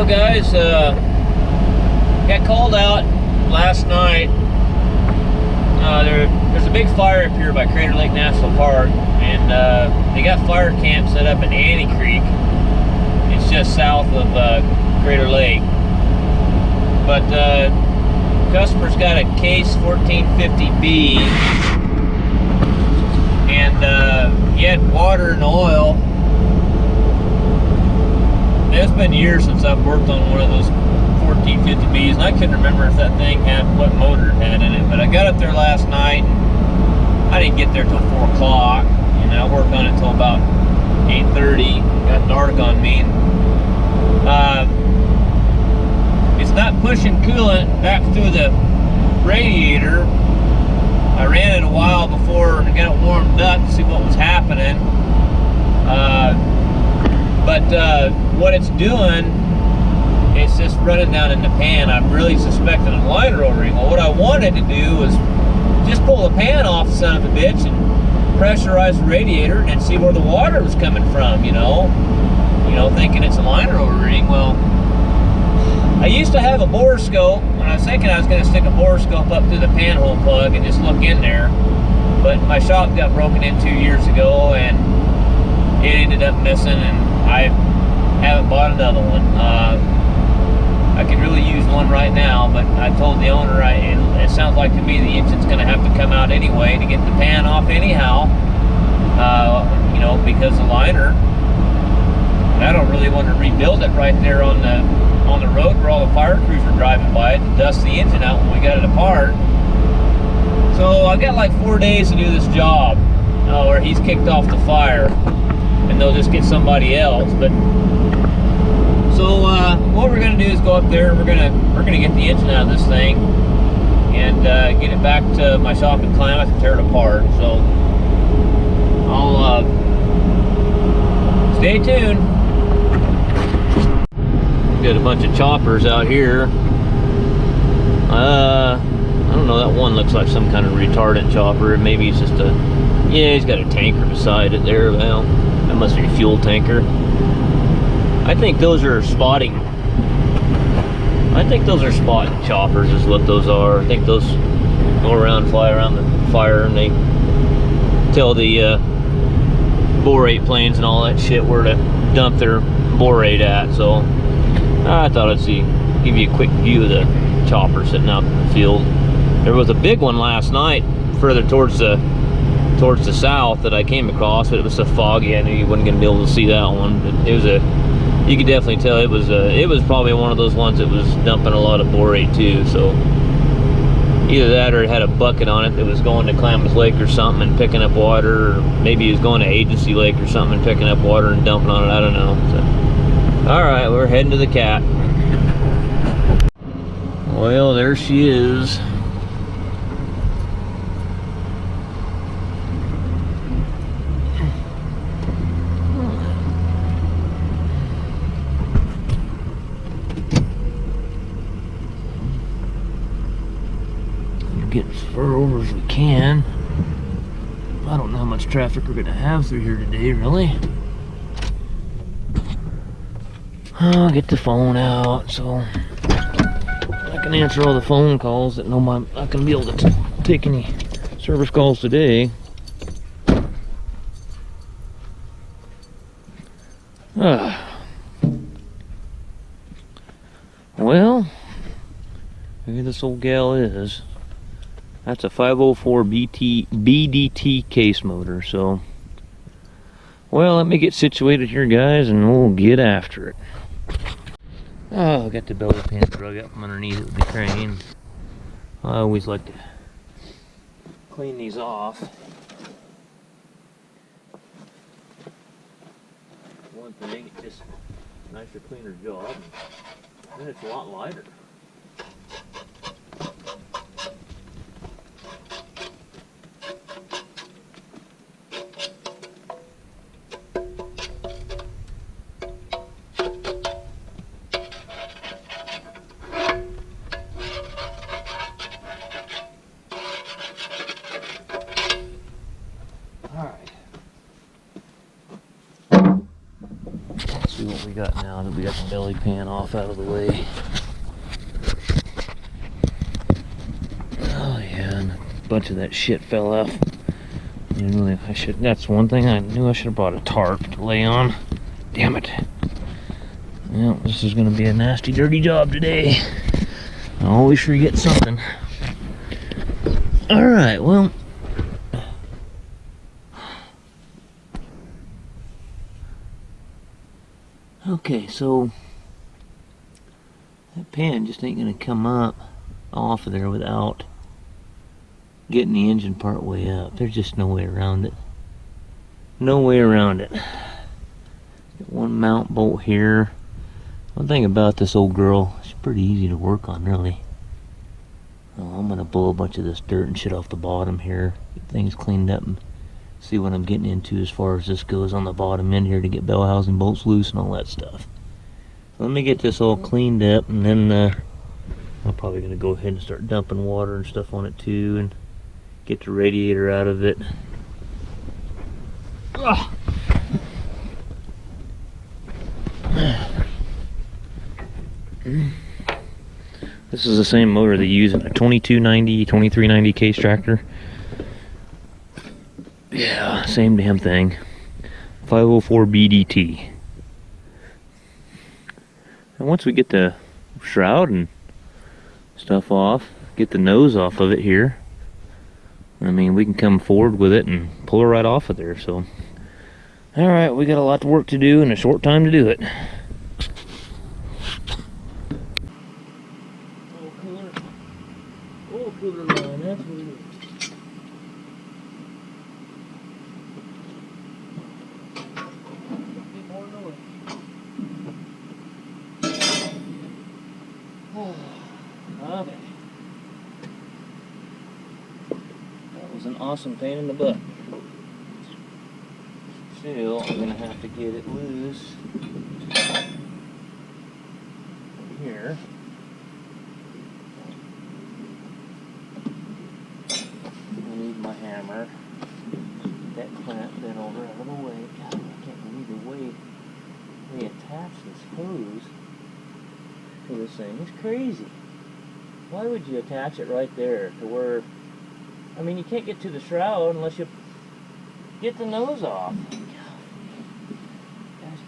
Well, guys, got called out last night. There's a big fire up here by Crater Lake National Park, and they got fire camp set up in Annie Creek. It's just south of Crater Lake. But customer's got a case 1450B, and he had water and oil. It's been years since I've worked on one of those 1450Bs, and I couldn't remember if that thing had what motor it had in it. But I got up there last night, and I didn't get there till 4 o'clock, and I worked on it till about 8:30. Got dark on me. It's not pushing coolant back through the radiator. I ran it a while before and got it warmed up to see what was happening. But what it's doing, it's just running down in the pan. I'm really suspecting a liner O-ring. Well, what I wanted to do was just pull the pan off the son of a bitch and pressurize the radiator and see where the water was coming from, you know, thinking it's a liner O-ring. Well, I used to have a borescope, and I was thinking I was going to stick a borescope up through the panhole plug and just look in there. But my shop got broken in 2 years ago, and it ended up missing, and I haven't bought another one. I could really use one right now, but I told the owner it sounds like to me the engine's going to have to come out anyway to get the pan off anyhow, because the liner. And I don't really want to rebuild it right there on the road where all the fire crews are driving by it to dust the engine out when we got it apart. So I got like 4 days to do this job, where he's kicked off the fire, and they'll just get somebody else. But so what we're gonna do is go up there. We're gonna get the engine out of this thing and get it back to my shop in Klamath and tear it apart. So I'll stay tuned. Got a bunch of choppers out here. I don't know, that one looks like some kind of retardant chopper. Maybe it's just he's got a tanker beside it there. Well, that must be a fuel tanker. I think those are spotting. I think those are spotting choppers is what those are. I think those go around, fly around the fire, and they tell the borate planes and all that shit where to dump their borate at. So I thought I'd give you a quick view of the chopper sitting out in the field. There was a big one last night further towards the south that I came across, but it was so foggy I knew you wasn't going to be able to see that one. But it was you could definitely tell it was probably one of those ones that was dumping a lot of borate too. So either that or it had a bucket on it that was going to Klamath Lake or something and picking up water, or maybe it was going to Agency Lake or something and picking up water and dumping on it. I don't know. So, all right, we're heading to the cat. Well, there she is. Get as far over as we can. I don't know how much traffic we're gonna have through here today, really. I'll get the phone out so I can answer all the phone calls that I'm not gonna be able to take any service calls today. Well, maybe this old gal is. That's a 504 BDT case motor. So, well, let me get situated here, guys, and we'll get after it. Oh, I got the belly pan drug out from underneath it with the crane. I always like to clean these off. One thing, it's just a nicer, cleaner job. And it's a lot lighter. Alright. Let's see what we we got now that we got the belly pan off out of the way? Oh yeah, and a bunch of that shit fell off. That's one thing I knew I should have brought a tarp to lay on. Damn it. Well, this is gonna be a nasty, dirty job today. I always forget something. Alright, well. Okay, so that pan just ain't gonna come up off of there without getting the engine part way up. There's just no way around it. No way around it. Got one mount bolt here. One thing about this old girl, she's pretty easy to work on, really. Oh, I'm gonna blow a bunch of this dirt and shit off the bottom here, get things cleaned up, and see what I'm getting into as far as this goes on the bottom end here to get bell housing bolts loose and all that stuff. So let me get this all cleaned up, and then I'm probably gonna go ahead and start dumping water and stuff on it too, and get the radiator out of it. Ugh. This is the same motor they use in a 2290, 2390 case tractor. Yeah, same damn thing. 504 BDT. And once we get the shroud and stuff off, get the nose off of it here, I mean, we can come forward with it and pull her right off of there. So, alright, we got a lot of work to do and a short time to do it. Cooler line, that's what it is. Get more noise. Okay. That was an awesome pain in the butt. Still, I'm gonna have to get it loose here. My hammer, that clamp bent over out of the way. God, I can't believe the way they attach this hose to this thing. It's crazy. Why would you attach it right there to where, I mean, you can't get to the shroud unless you get the nose off. Guys,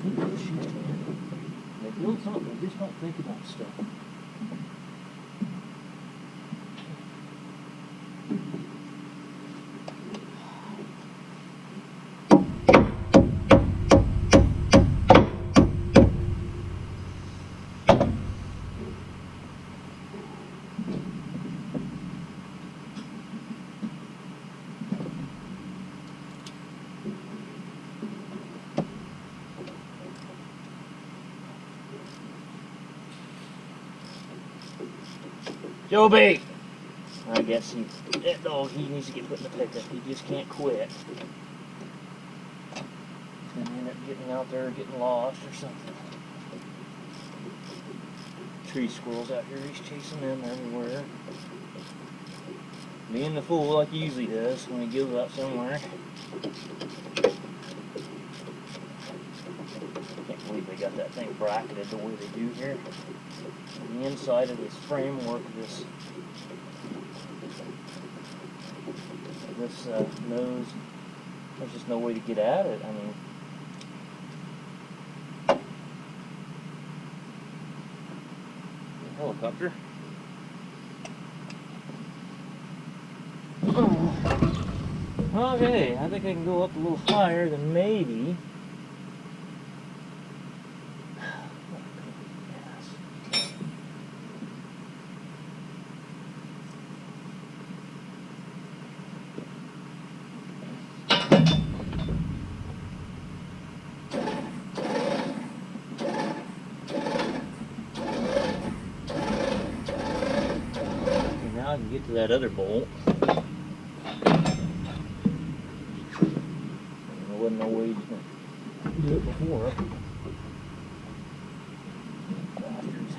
think of shit, man. They build something, they just don't think about stuff. Joby! I guess that dog, he needs to get put in the pickup. He just can't quit. He's gonna end up getting out there, getting lost or something. Tree squirrels out here, he's chasing them everywhere. Being the fool like he usually does when he goes out somewhere. Can't believe they got that thing bracketed the way they do here. The inside of this framework of this nose, there's just no way to get at it. I mean, helicopter. Okay, I think I can go up a little higher than maybe. I can get to that other bolt. There wasn't no way you could do it before. Bastards.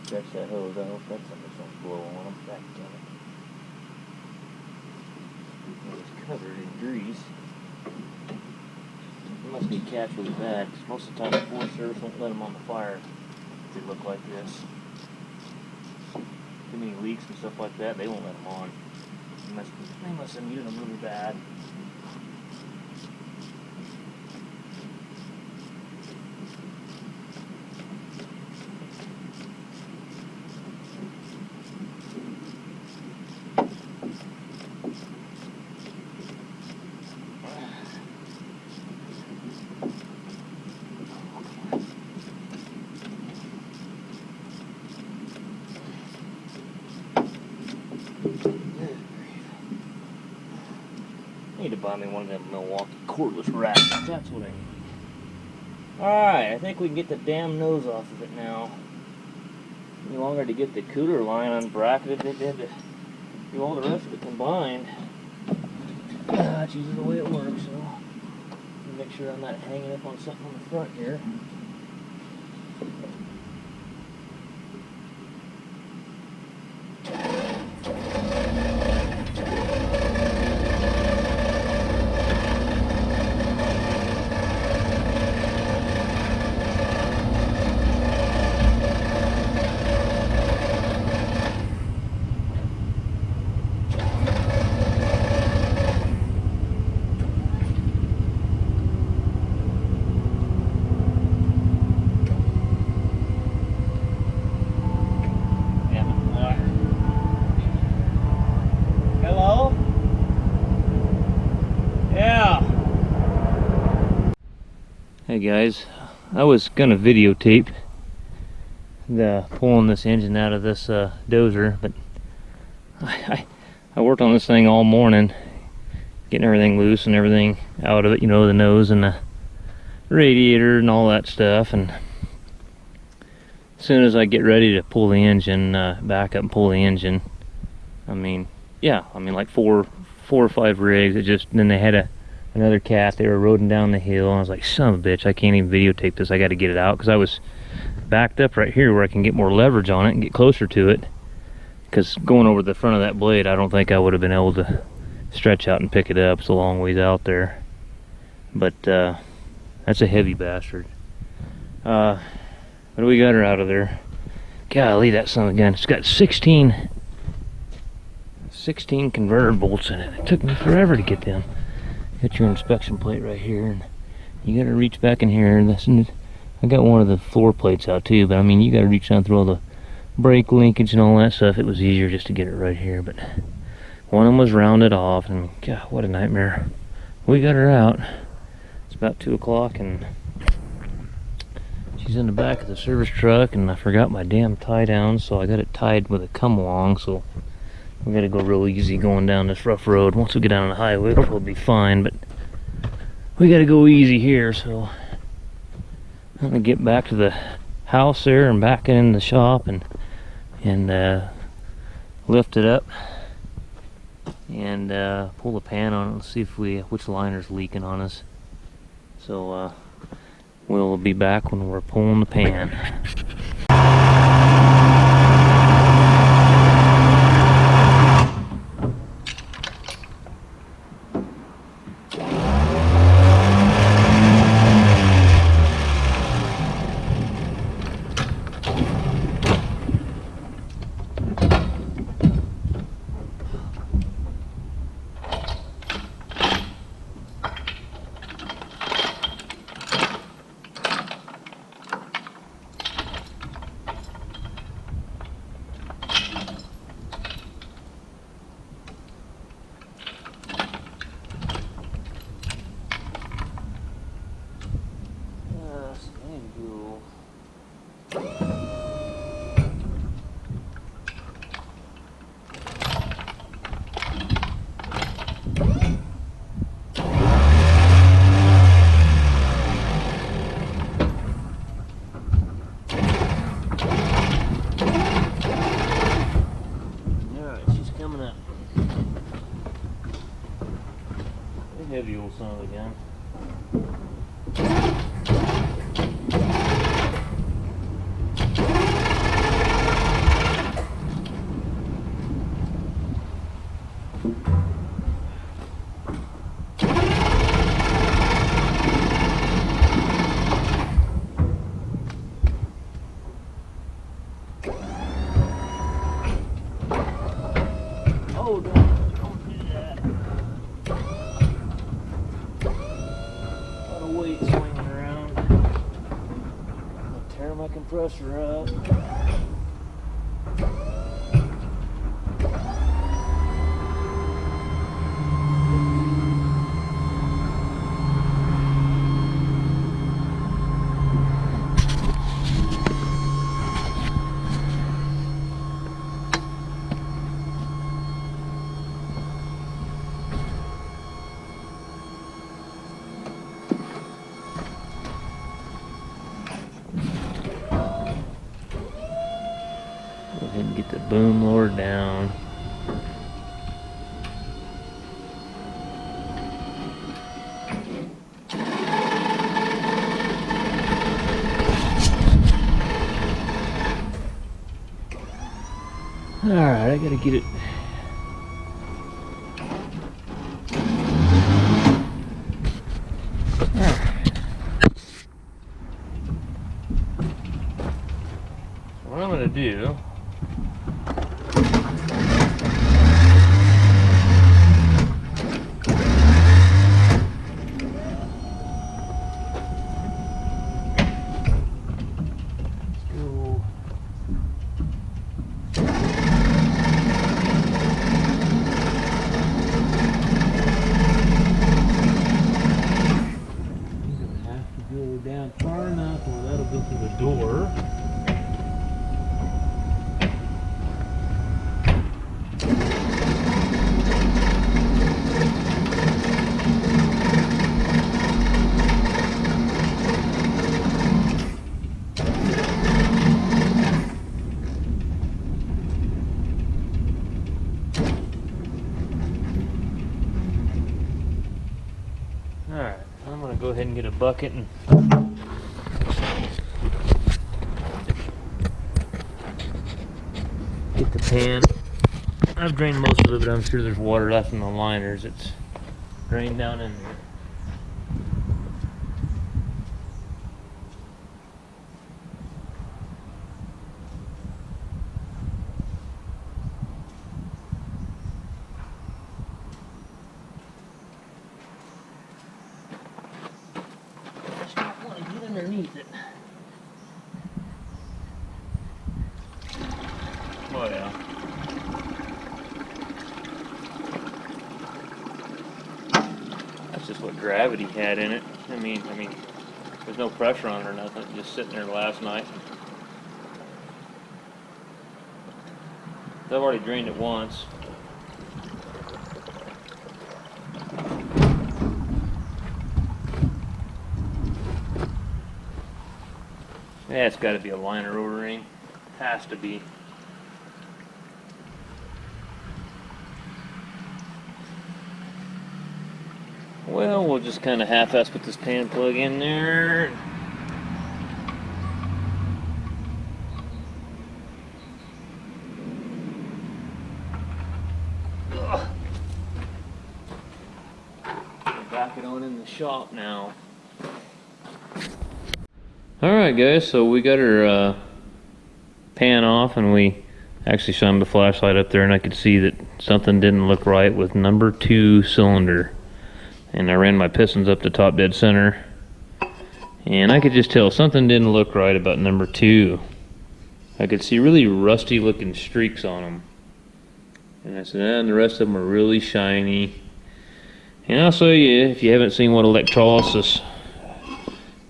Stretch that hose out. That's something that's gonna blow on them. Back it. It's covered in grease. It must be catch really bad, because most of the time the Forest Service won't let them on the fire if they look like this. Too many leaks and stuff like that, they won't let them on. They must have muted them really bad. I need to buy me one of them Milwaukee cordless racks. That's what I need. Alright, I think we can get the damn nose off of it now. Any longer to get the cooler line unbracketed, they did to do all the rest of it combined. That's usually the way it works, so make sure I'm not hanging up on something on the front here. Hey guys, I was gonna videotape the pulling this engine out of this dozer, but I worked on this thing all morning, getting everything loose and everything out of it, you know, the nose and the radiator and all that stuff. And as soon as I get ready to pull the engine back up and pull the engine, I mean like four or five rigs. It just, then they had another cat, they were roding down the hill, and I was like, son of a bitch, I can't even videotape this, I got to get it out, because I was backed up right here where I can get more leverage on it and get closer to it, because going over the front of that blade, I don't think I would have been able to stretch out and pick it up. It's a long ways out there, but that's a heavy bastard. What do we got her out of there? Golly, that son of a gun, it's got 16 converter bolts in it. It took me forever to get them. Got your inspection plate right here, and you gotta reach back in here. I got one of the floor plates out too, but I mean, you gotta reach down through all the brake linkage and all that stuff. It was easier just to get it right here, but one of them was rounded off, and God, what a nightmare. We got her out. It's about 2 o'clock, and she's in the back of the service truck, and I forgot my damn tie down, so I got it tied with a come along, so we gotta go real easy going down this rough road. Once we get down on the highway, it'll be fine, but we gotta go easy here. So I'm gonna get back to the house there and back in the shop and lift it up and pull the pan on it and see if which liner's leaking on us. So we'll be back when we're pulling the pan. Heavy old son of a gun. Tear my compressor up. Go ahead and get the boom lowered down. Alright, I gotta get it. What I'm gonna do, down far enough where that'll go through the door. Alright, I'm going to go ahead and get a bucket and get the pan. I've drained most of it, but I'm sure there's water left in the liners. It's drained down in there. Underneath it. Oh yeah. That's just what gravity had in it. I mean, there's no pressure on it or nothing. Just sitting there last night. I've already drained it once. Yeah, it's got to be a liner O-ring. Has to be. Well, we'll just kind of half-ass put this pan plug in there. Ugh. Back it on in the shop now. Alright guys, so we got our pan off and we actually shined the flashlight up there and I could see that something didn't look right with number 2 cylinder. And I ran my pistons up to top dead center and I could just tell something didn't look right about number 2. I could see really rusty looking streaks on them. And I said, and the rest of them are really shiny. And I'll show you, if you haven't seen what electrolysis,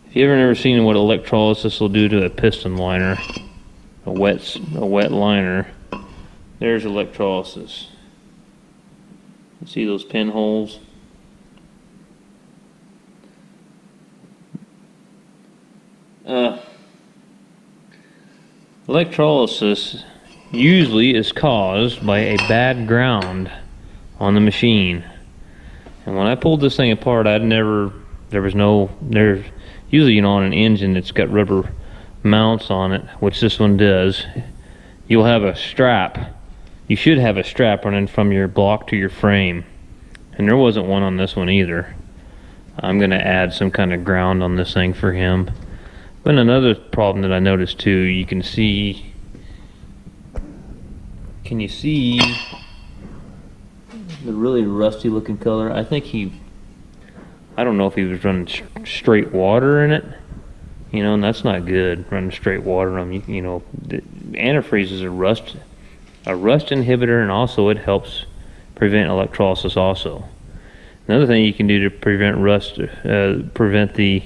if you've never seen what electrolysis will do to a piston liner, a wet liner, there's electrolysis. You see those pinholes? Electrolysis usually is caused by a bad ground on the machine. And when I pulled this thing apart, there's usually, you know, on an engine it's got rubber mounts on it, which this one does. You'll have a strap. You should have a strap running from your block to your frame. And there wasn't one on this one either. I'm going to add some kind of ground on this thing for him. But another problem that I noticed too, you can see, can you see the really rusty looking color? I think I don't know if he was running straight water in it, You know, and that's not good, running straight water on them. You know, the antifreeze is a rust inhibitor, and also it helps prevent electrolysis also. Another thing you can do to prevent rust, prevent the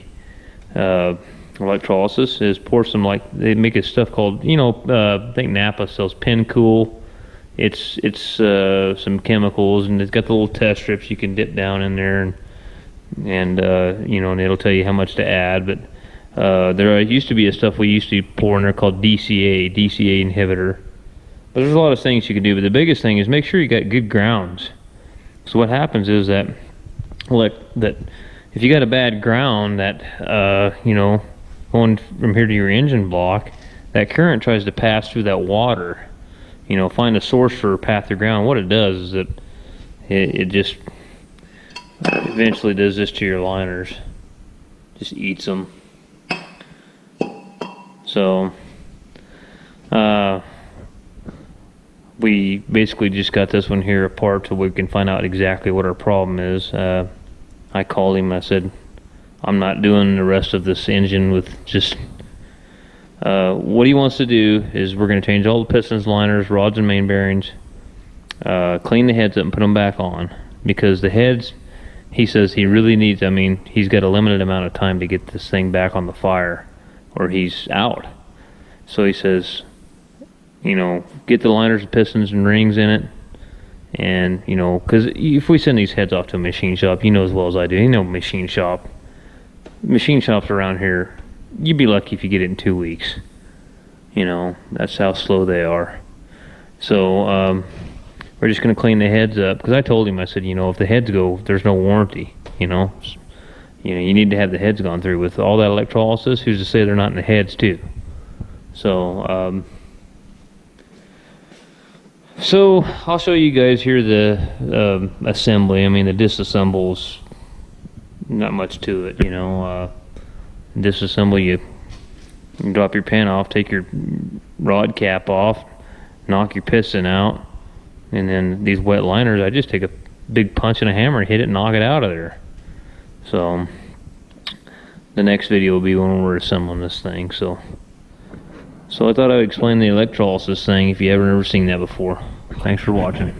electrolysis, is pour some, like, they make a stuff called, you know, I think Napa sells Pencool. It's some chemicals, and it's got the little test strips you can dip down in there, and you know, and it'll tell you how much to add. But there used to be a stuff we used to pour in there called DCA inhibitor. But there's a lot of things you can do, but the biggest thing is make sure you got good grounds. So what happens is that, like, that if you got a bad ground, that you know, going from here to your engine block, that current tries to pass through that water. You know, find a source for a path through ground. What it does is that it just eventually does this to your liners. Just eats them. So we basically just got this one here apart so we can find out exactly what our problem is. I called him. I said, I'm not doing the rest of this engine with just... what he wants to do is we're going to change all the pistons, liners, rods, and main bearings, clean the heads up and put them back on, because the heads, he says he really needs, I mean, he's got a limited amount of time to get this thing back on the fire or he's out. So he says, you know, get the liners, pistons, and rings in it. And, you know, because if we send these heads off to a machine shop, you know as well as I do, you know, machine shops around here, you'd be lucky if you get it in 2 weeks. You know, that's how slow they are. So we're just going to clean the heads up, because I told him, I said, you know, if the heads go, there's no warranty. You know, you need to have the heads gone through. With all that electrolysis, who's to say they're not in the heads too? So so I'll show you guys here the assembly. I mean, the disassemble's not much to it, you know. Disassemble, you drop your pin off, take your rod cap off, knock your piston out, and then these wet liners, I just take a big punch and a hammer and hit it and knock it out of there. So the next video will be when we're assembling this thing. So I thought I would explain the electrolysis thing if you haven't ever seen that before. Thanks for watching.